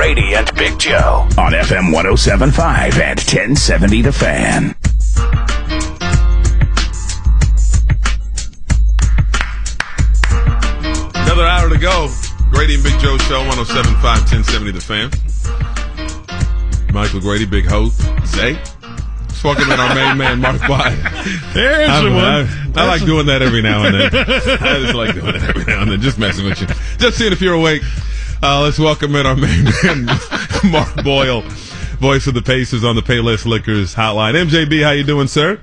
Grady and Big Joe on FM 107.5 and 1070 The Fan. Another hour to go. Grady and Big Joe Show, 107.5, 1070 The Fan. Michael Grady, Big Host, Zay. Let's welcome in our main man, Mark Boyle. There's the one. I like doing that every now and then. I just like doing it every now and then, just messing with you. Just seeing if you're awake. Let's welcome in our main man, Mark Boyle, voice of the Pacers on the Payless Liquors hotline. MJB, how you doing, sir?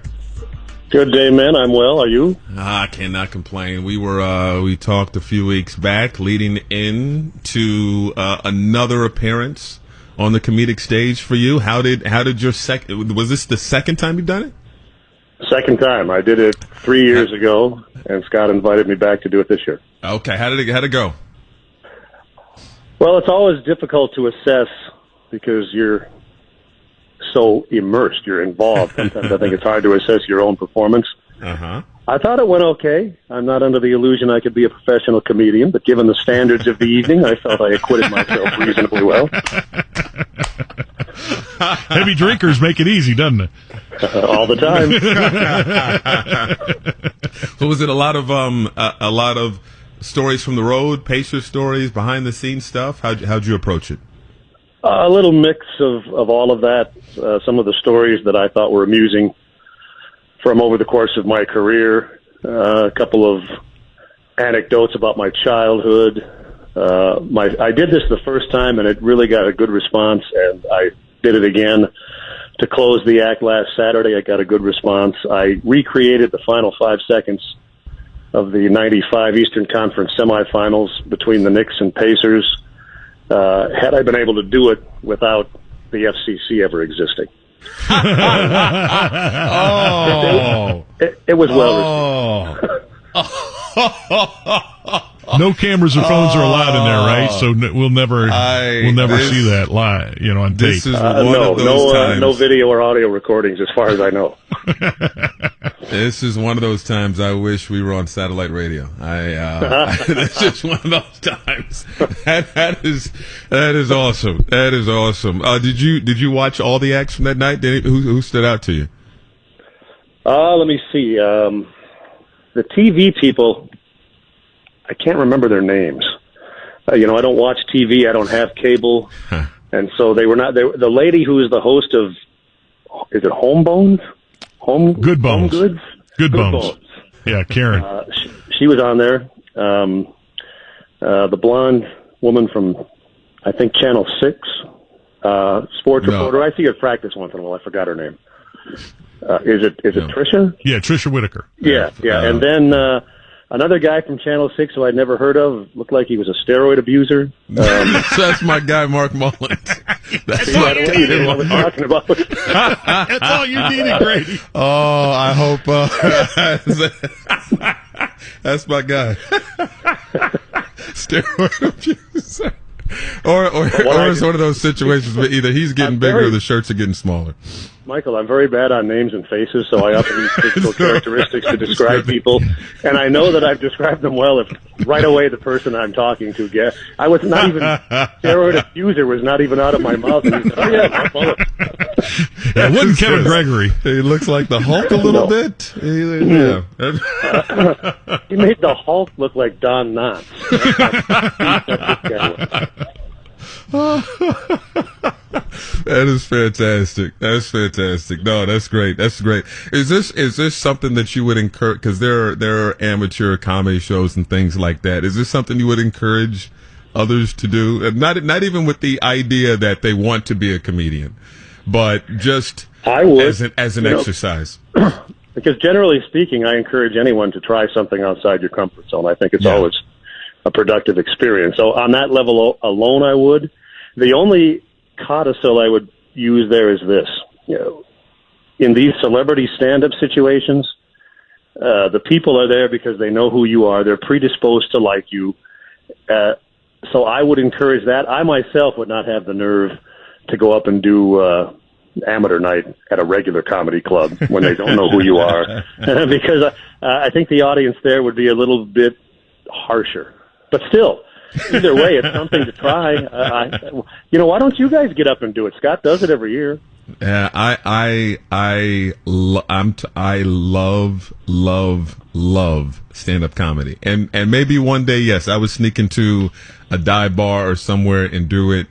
Good day, man. I'm well. Are you? I cannot complain. We talked a few weeks back leading into another appearance on the comedic stage for you. How did your was this the second time you've done it? Second time. I did it 3 years ago, and Scott invited me back to do it this year. Okay. How'd it go? Well, it's always difficult to assess because you're so immersed, you're involved. Sometimes I think it's hard to assess your own performance. Uh-huh. I thought it went okay. I'm not under the illusion I could be a professional comedian, but given the standards of the evening, I felt I acquitted myself reasonably well. Heavy drinkers make it easy, doesn't it? All the time. So was it a lot of stories from the road, Pacers stories, behind the scenes stuff? How'd you approach it? A little mix of all of that. Some of the stories that I thought were amusing from over the course of my career. A couple of anecdotes about my childhood. I did this the first time, and it really got a good response, and I did it again to close the act last Saturday. I got a good response. I recreated the final 5 seconds of the 95 Eastern Conference semifinals between the Knicks and Pacers. Had I been able to do it without the FCC ever existing. It was well received. No cameras or phones are allowed in there, right? So we'll never see that live, on tape. This is one of those times. No video or audio recordings, as far as I know. This is one of those times I wish we were on satellite radio. It's just one of those times. That is awesome. That is awesome. Did you watch all the acts from that night? Who stood out to you? Let me see. The TV people, I can't remember their names. I don't watch TV. I don't have cable. And so they were not there. The lady who is the host of, is it Home Bones? Good Bones. Home Goods? Good Bones. Yeah, Karen. She was on there. The blonde woman from, I think, Channel 6, sports reporter. I see her practice once in a while. I forgot her name. Is it Trisha? Yeah, Trisha Whitaker. Yeah. And then another guy from Channel 6 who I'd never heard of, looked like he was a steroid abuser. That's my guy, Mark Mullen. That's all you needed. What we're talking about. That's all you needed, Grady. Oh, I hope that's my guy. Steroid abuser. Or it's one of those situations where either he's getting bigger or the shirts are getting smaller. Michael, I'm very bad on names and faces, so I often use physical characteristics to describe people. And I know that I've described them well if right away the person I'm talking to gets. I was not even, steroid abuser was not even out of my mouth. And he said, Mark Boyle. It wasn't Kevin Gregory. He looks like the Hulk a little bit. Yeah. He made the Hulk look like Don Knotts. That is fantastic. That's fantastic. No, that's great. That's great. Is this something that you would encourage? Because there are amateur comedy shows and things like that. Is this something you would encourage others to do? Not even with the idea that they want to be a comedian, but just as an exercise. Because generally speaking, I encourage anyone to try something outside your comfort zone. I think it's always a productive experience. So on that level alone, I would. The only codicil I would use there is this. In these celebrity stand-up situations, the people are there because they know who you are. They're predisposed to like you. So I would encourage that. I myself would not have the nerve to go up and do amateur night at a regular comedy club when they don't know who you are. Because I think the audience there would be a little bit harsher. But still, either way, it's something to try. Why don't you guys get up and do it? Scott does it every year. Yeah, I love stand-up comedy, and maybe one day, yes, I would sneak into a dive bar or somewhere and do it.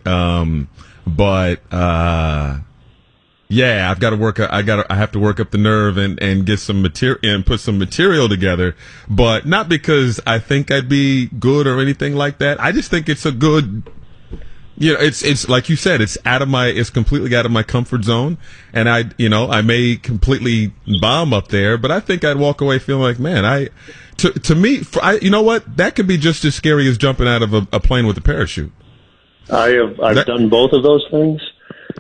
Yeah, I've got to work. I have to work up the nerve and get some material and put some material together. But not because I think I'd be good or anything like that. I just think it's a good. It's like you said. It's completely out of my comfort zone, and I may completely bomb up there, but I think I'd walk away feeling like, man, to me, you know what? That could be just as scary as jumping out of a plane with a parachute. I've done both of those things.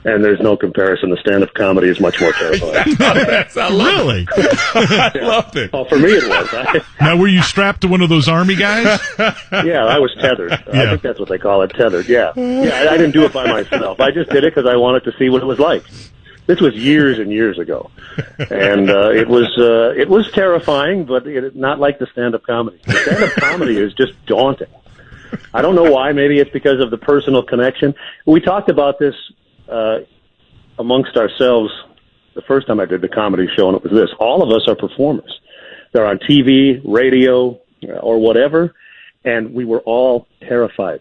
And there's no comparison. The stand-up comedy is much more terrifying. Really? I loved it. Well, for me it was. Now, were you strapped to one of those Army guys? Yeah, I was tethered. Yeah. I think that's what they call it, tethered. Yeah. I didn't do it by myself. I just did it because I wanted to see what it was like. This was years and years ago, and it was terrifying, but not like the stand-up comedy. The stand-up comedy is just daunting. I don't know why. Maybe it's because of the personal connection. We talked about this amongst ourselves the first time I did the comedy show, and it was this. All of us are performers. They're on TV, radio, or whatever, and we were all terrified.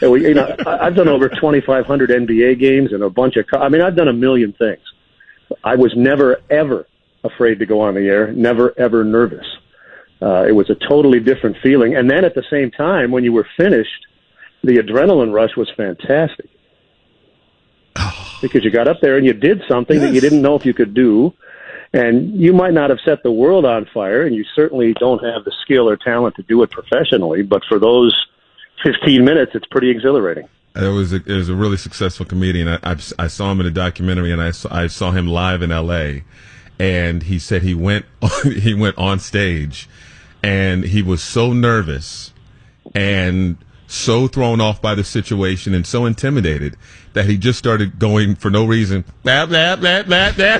And I've done over 2,500 NBA games and a bunch of I've done a million things. I was never, ever afraid to go on the air, never, ever nervous. It was a totally different feeling. And then at the same time, when you were finished, the adrenaline rush was fantastic. Because you got up there and you did something that you didn't know if you could do, and you might not have set the world on fire, and you certainly don't have the skill or talent to do it professionally, but for those 15 minutes, it's pretty exhilarating. It was a really successful comedian. I saw him in a documentary, and I saw him live in L.A., and he said he went on stage, and he was so nervous and so thrown off by the situation and so intimidated that he just started going for no reason. Blah, blah, blah, blah, blah, blah.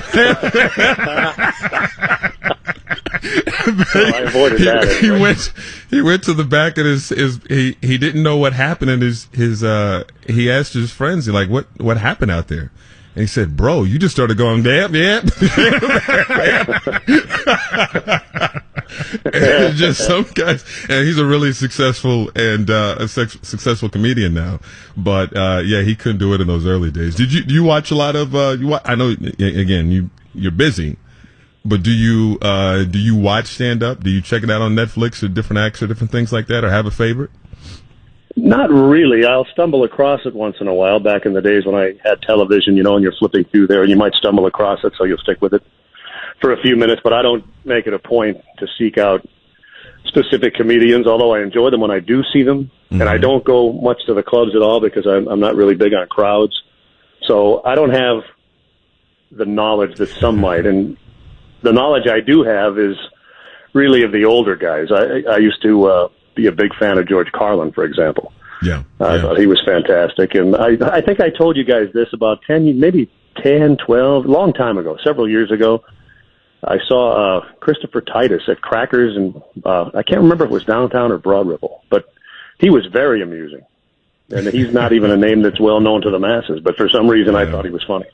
I avoided that. He went to the back of he didn't know what happened, and he asked his friends, like, what happened out there? And he said, bro, you just started going, yep. And just some guys, and he's a really successful and successful comedian now. But he couldn't do it in those early days. Do you watch a lot of? I know again you're busy, but do you watch stand up? Do you check it out on Netflix or different acts or different things like that, or have a favorite? Not really. I'll stumble across it once in a while. Back in the days when I had television, and you're flipping through there, and you might stumble across it, so you'll stick with it for a few minutes. But I don't make it a point to seek out specific comedians, although I enjoy them when I do see them. Mm-hmm. And I don't go much to the clubs at all because I'm not really big on crowds. So I don't have the knowledge that some might. And the knowledge I do have is really of the older guys. I used to be a big fan of George Carlin, for example. Yeah. I thought he was fantastic. And I think I told you guys this about 10, 12, long time ago, several years ago. I saw Christopher Titus at Crackers, and I can't remember if it was downtown or Broad Ripple, but he was very amusing. And he's not even a name that's well known to the masses, but for some reason I thought he was funny.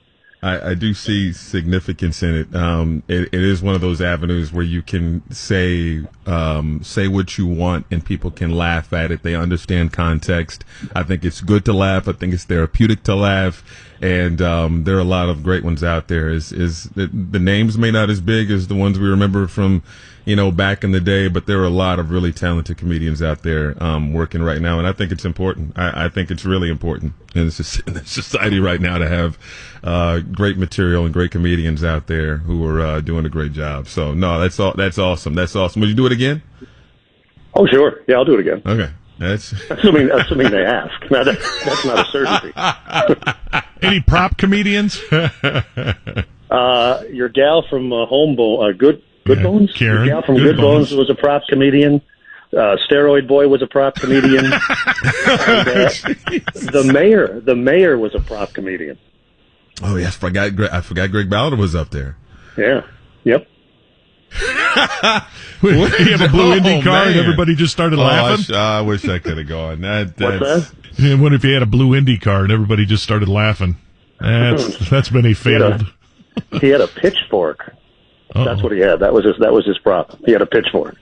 I do see significance in it. It is one of those avenues where you can say what you want and people can laugh at it. They understand context. I think it's good to laugh. I think it's therapeutic to laugh. And there are a lot of great ones out there. The names may not as big as the ones we remember from, back in the day, but there are a lot of really talented comedians out there working right now, and I think it's important. I think it's really important in the society right now to have great material and great comedians out there who are doing a great job. So, no, that's awesome. That's awesome. Would you do it again? Oh, sure. Yeah, I'll do it again. Okay. That's assuming they ask. Now, that's not a certainty. Any prop comedians? Your gal from Good Bones? Karen. Your gal from Good Bones was a prop comedian. Steroid Boy was a prop comedian. And, the mayor was a prop comedian. Oh yes, I forgot Greg Ballard was up there. Yeah. Yep. You have a blue Indy car and everybody just started laughing? I wish I could have gone. What's that? Yeah, what if you had a blue Indy car and everybody just started laughing? That's been a failed. He had a pitchfork. Uh-oh. That's what he had. That was his prop. He had a pitchfork.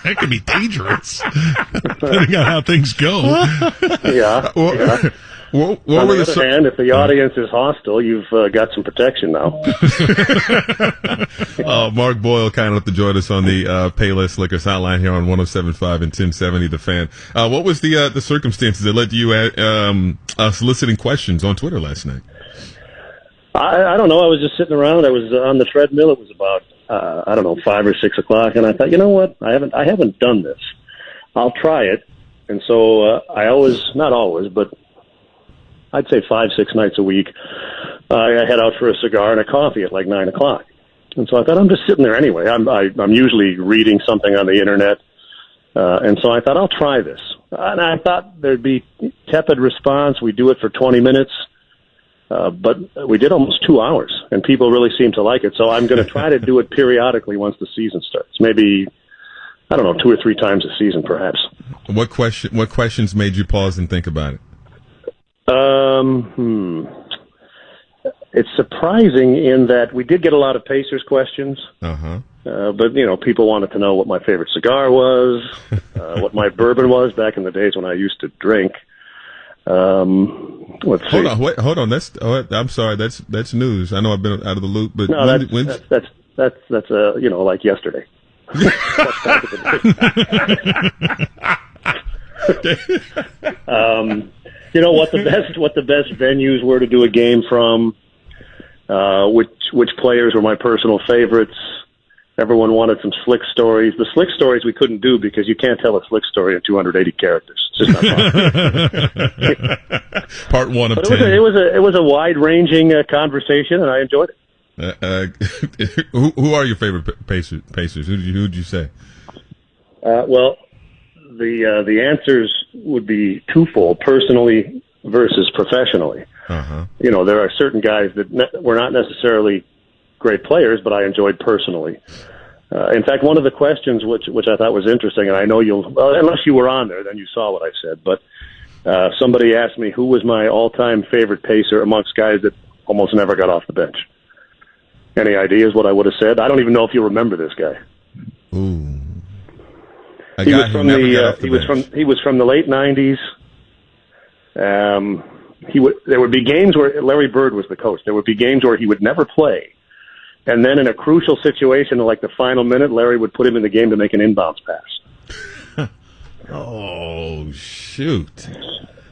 That could be dangerous, depending on how things go. Yeah. What On were the other hand, if the audience is hostile, you've got some protection now. Mark Boyle kind enough to join us on the Payless Liquors hotline here on 107.5 and 1070 The Fan. What was the circumstances that led to you soliciting questions on Twitter last night? I don't know. I was just sitting around. I was on the treadmill. It was about 5 or 6 o'clock, and I thought, you know what? I haven't done this. I'll try it. And so I always, not always, but I'd say 5-6 nights a week, I head out for a cigar and a coffee at like 9 o'clock. And so I thought, I'm just sitting there anyway. I'm usually reading something on the internet. And so I thought, I'll try this. And I thought there'd be tepid response. We do it for 20 minutes. But we did almost 2 hours, and people really seem to like it. So I'm going to try to do it periodically once the season starts. Maybe, 2 or 3 times a season, perhaps. What questions made you pause and think about it? It's surprising in that we did get a lot of Pacers questions. Uh-huh. But, people wanted to know what my favorite cigar was, what my bourbon was back in the days when I used to drink. Let's see. Hold on. I'm sorry. That's news. I know I've been out of the loop, but no, that's like yesterday. What the best venues were to do a game from, which players were my personal favorites. Everyone wanted some slick stories. The slick stories we couldn't do because you can't tell a slick story in 280 characters. It's just not possible. Part 1 of but 10. It was a wide-ranging conversation, and I enjoyed it. Who are your favorite Pacers? Who'd you say? Well, the answers would be twofold: personally versus professionally. Uh-huh. There are certain guys that were not necessarily great players, but I enjoyed personally. In fact, one of the questions which I thought was interesting, and I know unless you were on there, then you saw what I said, but somebody asked me who was my all-time favorite Pacer amongst guys that almost never got off the bench. Any ideas what I would have said? I don't even know if you remember this guy. Ooh. He was from the late 90s. There would be games where Larry Bird was the coach. There would be games where he would never play. And then in a crucial situation, like the final minute, Larry would put him in the game to make an inbounds pass. Oh, shoot.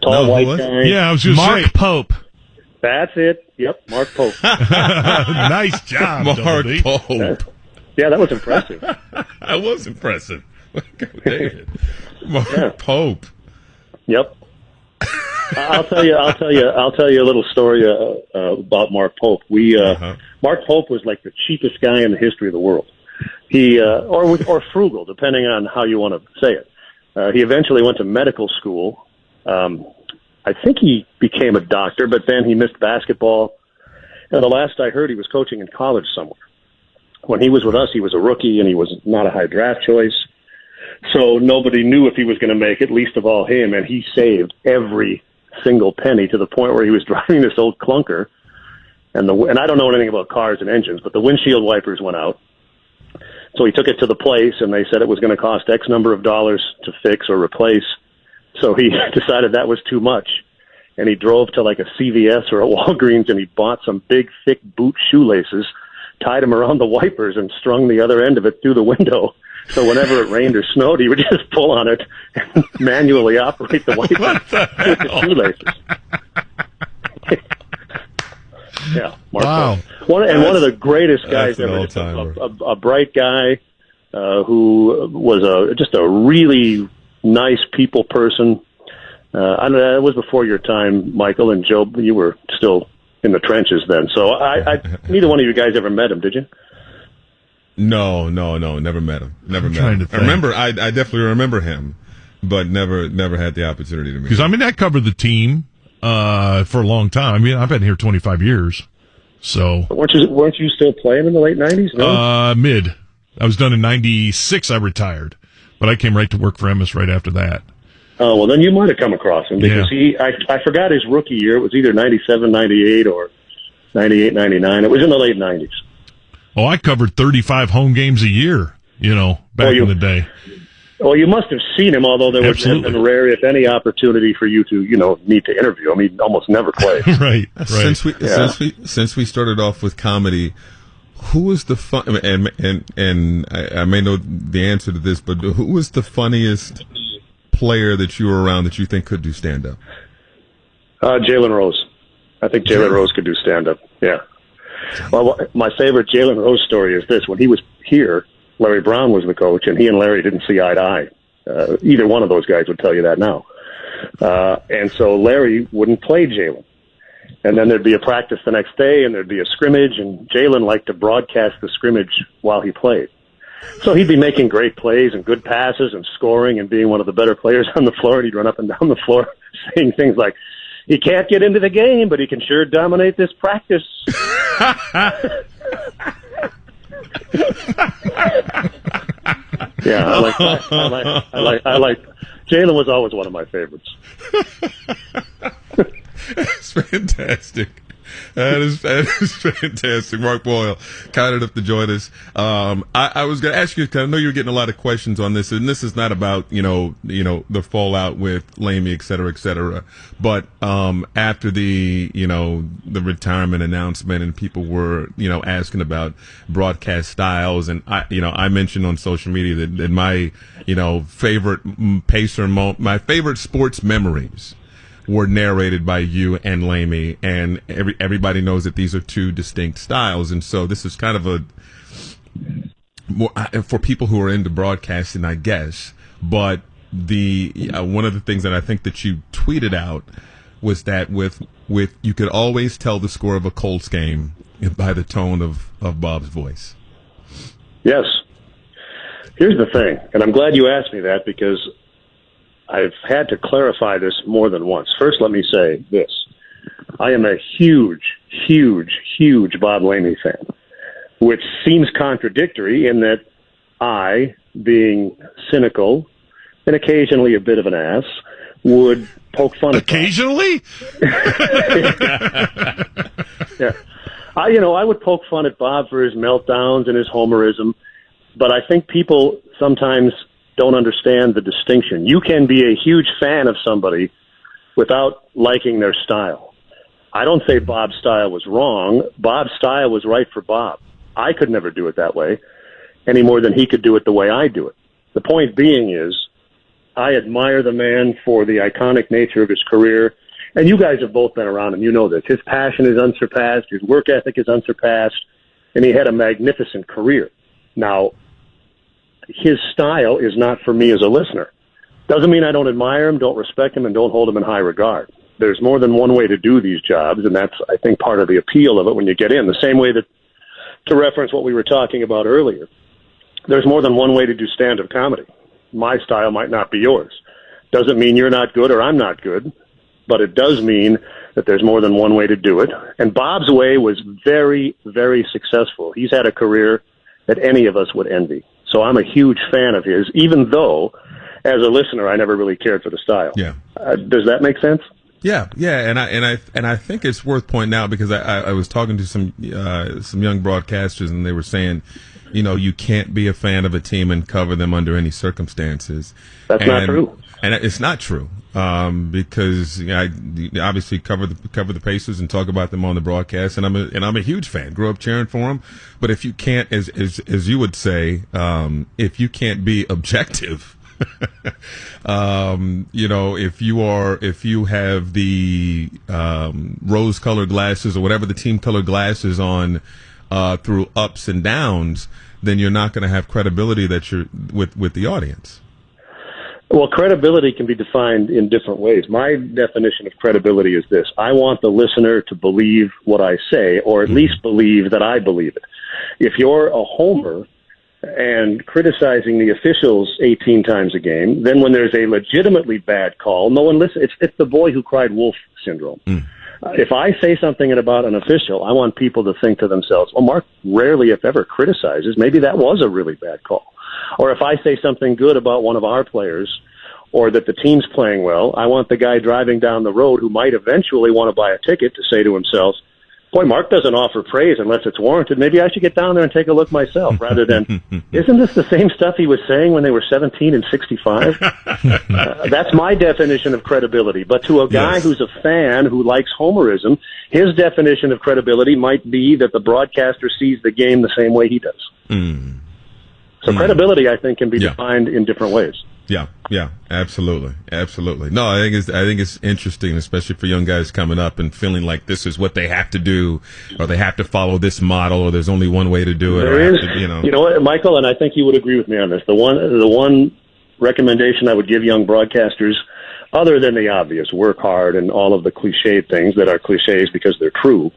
Tall white guy. Yeah, I was just saying. Mark Pope. That's it. Yep, Mark Pope. Nice job, Mark Double D. Pope. Yeah, that was impressive. That was impressive. Mark Pope. Yep. I'll tell you a little story about Mark Pope. Mark Pope was like the cheapest guy in the history of the world. He or frugal, depending on how you want to say it. He eventually went to medical school. I think he became a doctor, but then he missed basketball. And the last I heard, he was coaching in college somewhere. When he was with us, he was a rookie, and he was not a high draft choice. So nobody knew if he was going to make it, least of all him, and he saved every single penny to the point where he was driving this old clunker, and I don't know anything about cars and engines, but the windshield wipers went out. So he took it to the place, and they said it was going to cost X number of dollars to fix or replace. So he decided that was too much, and he drove to like a CVS or a Walgreens, and he bought some big, thick boot shoelaces, tied them around the wipers, and strung the other end of it through the window. So whenever it rained or snowed, he would just pull on it and manually operate the wipers with the shoelaces. Yeah, Mark wow. One of the greatest guys ever. A bright guy who was just a really nice people person. I don't know, it was before your time, Michael, and Joe. You were still in the trenches then. So neither one of you guys ever met him, did you? No, never met him. Never met him. I definitely remember him, but never had the opportunity to meet him. Because, I mean, I covered the team for a long time. I mean, I've been here 25 years. So, but weren't you still playing in the late 90s? No? Mid. I was done in 96. I retired, but I came right to work for Emmis right after that. Oh, well, then you might have come across him because I forgot his rookie year. It was either 97, 98 or 98, 99. It was in the late 90s. Oh, I covered 35 home games a year, back in the day. Well, you must have seen him, although there was been rare, if any, opportunity for you to, need to interview him. He almost never played. Right. Since we started off with comedy, who was the fun? And I may know the answer to this, but who was the funniest player that you were around that you think could do stand up? Jalen Rose. I think Jalen Rose could do stand up. Yeah. Well, my favorite Jalen Rose story is this: when he was here, Larry Brown was the coach, and he and Larry didn't see eye to eye. Either one of those guys would tell you that now. And so Larry wouldn't play Jalen. And then there'd be a practice the next day, and there'd be a scrimmage, and Jalen liked to broadcast the scrimmage while he played. So he'd be making great plays and good passes and scoring and being one of the better players on the floor, and he'd run up and down the floor saying things like, "He can't get into the game, but he can sure dominate this practice." Yeah, I like. Jalen was always one of my favorites. That's fantastic. That is fantastic. Mark Boyle, kind enough to join us. I was going to ask you, because I know you're getting a lot of questions on this, and this is not about, the fallout with Lamy, et cetera, but, after the retirement announcement and people were, asking about broadcast styles, and I mentioned on social media that my, favorite my favorite sports memories were narrated by you and Lamy, and everybody knows that these are two distinct styles, and so this is kind of a more for people who are into broadcasting, I guess. But the one of the things that I think that you tweeted out was that with you could always tell the score of a Colts game by the tone of Bob's voice. Yes. Here's the thing, and I'm glad you asked me that because I've had to clarify this more than once. First, let me say this. I am a huge, huge, huge Bob Lamy fan, which seems contradictory in that I, being cynical and occasionally a bit of an ass, would poke fun at occasionally? Yeah. I would poke fun at Bob for his meltdowns and his homerism, but I think people sometimes don't understand the distinction. You can be a huge fan of somebody without liking their style. I don't say Bob's style was wrong. Bob's style was right for Bob. I could never do it that way any more than he could do it the way I do it. The point being is I admire the man for the iconic nature of his career, and you guys have both been around him. You know this. His passion is unsurpassed. His work ethic is unsurpassed, and he had a magnificent career. Now, his style is not for me as a listener. Doesn't mean I don't admire him, don't respect him, and don't hold him in high regard. There's more than one way to do these jobs, and that's, I think, part of the appeal of it when you get in. The same way that, to reference what we were talking about earlier, there's more than one way to do stand-up comedy. My style might not be yours. Doesn't mean you're not good or I'm not good, but it does mean that there's more than one way to do it. And Bob's way was very, very successful. He's had a career that any of us would envy. So I'm a huge fan of his, even though, as a listener, I never really cared for the style. Yeah. Does that make sense? Yeah, and I think it's worth pointing out because I was talking to some young broadcasters and they were saying, you can't be a fan of a team and cover them under any circumstances. That's not true. And it's not true because I obviously cover the Pacers and talk about them on the broadcast, and I'm a huge fan. Grew up cheering for them, but if you can't, as you would say, if you can't be objective. If you have the rose-colored glasses or whatever the team-colored glasses on through ups and downs, then you're not going to have credibility that you're with the audience. Well, credibility can be defined in different ways. My definition of credibility is this. I want the listener to believe what I say, or at least believe that I believe it. If you're a homer and criticizing the officials 18 times a game, then when there's a legitimately bad call, no one listens. It's the boy who cried wolf syndrome. If I say something about an official, I want people to think to themselves, well, Mark rarely, if ever, criticizes. Maybe that was a really bad call. Or if I say something good about one of our players or that the team's playing well, I want the guy driving down the road who might eventually want to buy a ticket to say to himself, boy, Mark doesn't offer praise unless it's warranted. Maybe I should get down there and take a look myself, rather than, isn't this the same stuff he was saying when they were 17 and 65? That's my definition of credibility. But to a guy who's a fan who likes homerism, his definition of credibility might be that the broadcaster sees the game the same way he does. So credibility, I think, can be defined in different ways. Yeah, absolutely. No, I think it's interesting, especially for young guys coming up and feeling like this is what they have to do, or they have to follow this model, or there's only one way to do it. There is, you know what, Michael, and I think you would agree with me on this. The one recommendation I would give young broadcasters, other than the obvious, work hard and all of the cliched things that are cliches because they're true.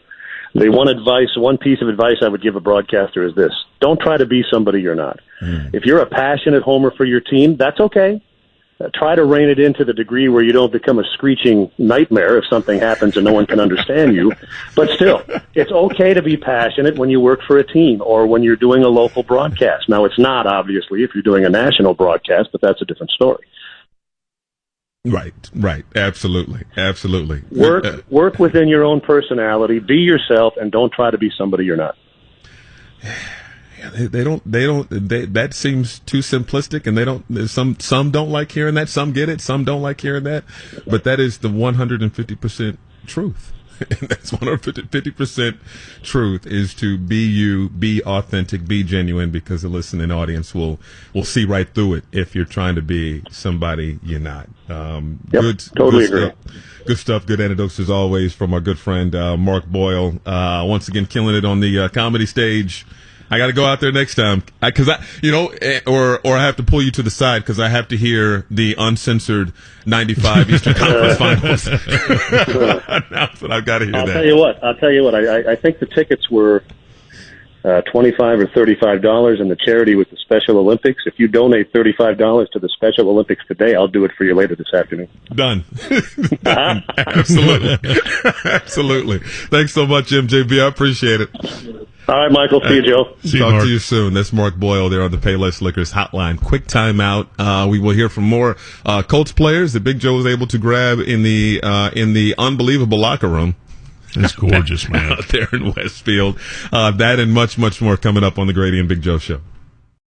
One piece of advice I would give a broadcaster is this: don't try to be somebody you're not. If you're a passionate homer for your team, that's okay. Try to rein it in to the degree where you don't become a screeching nightmare if something happens and no one can understand you. But still, it's okay to be passionate when you work for a team or when you're doing a local broadcast. Now, it's not, obviously, if you're doing a national broadcast, but that's a different story. Right. Absolutely. Work within your own personality, be yourself, and don't try to be somebody you're not. They don't, that seems too simplistic, and some don't like hearing that, some get it, some don't like hearing that, but that is the 150% truth. And that's 150% truth, is to be you, be authentic, be genuine, because the listening audience will see right through it if you're trying to be somebody you're not. Totally agree. Good stuff. Good anecdotes as always from our good friend Mark Boyle. Once again, killing it on the comedy stage. I got to go out there next time because I have to pull you to the side because I have to hear the uncensored 95 Eastern Conference Finals announcement. I've got to hear that. I'll tell you what. I think the tickets were $25 or $35, and the charity was the Special Olympics. If you donate $35 to the Special Olympics today, I'll do it for you later this afternoon. Done. Done. Absolutely. Thanks so much, MJB. I appreciate it. All right, Michael. See you, Joe. Talk to you soon. That's Mark Boyle there on the Payless Liquors hotline. Quick timeout. We will hear from more Colts players that Big Joe was able to grab in the unbelievable locker room. It's gorgeous, man. Out there in Westfield. That and much, much more coming up on the Grady and Big Joe Show.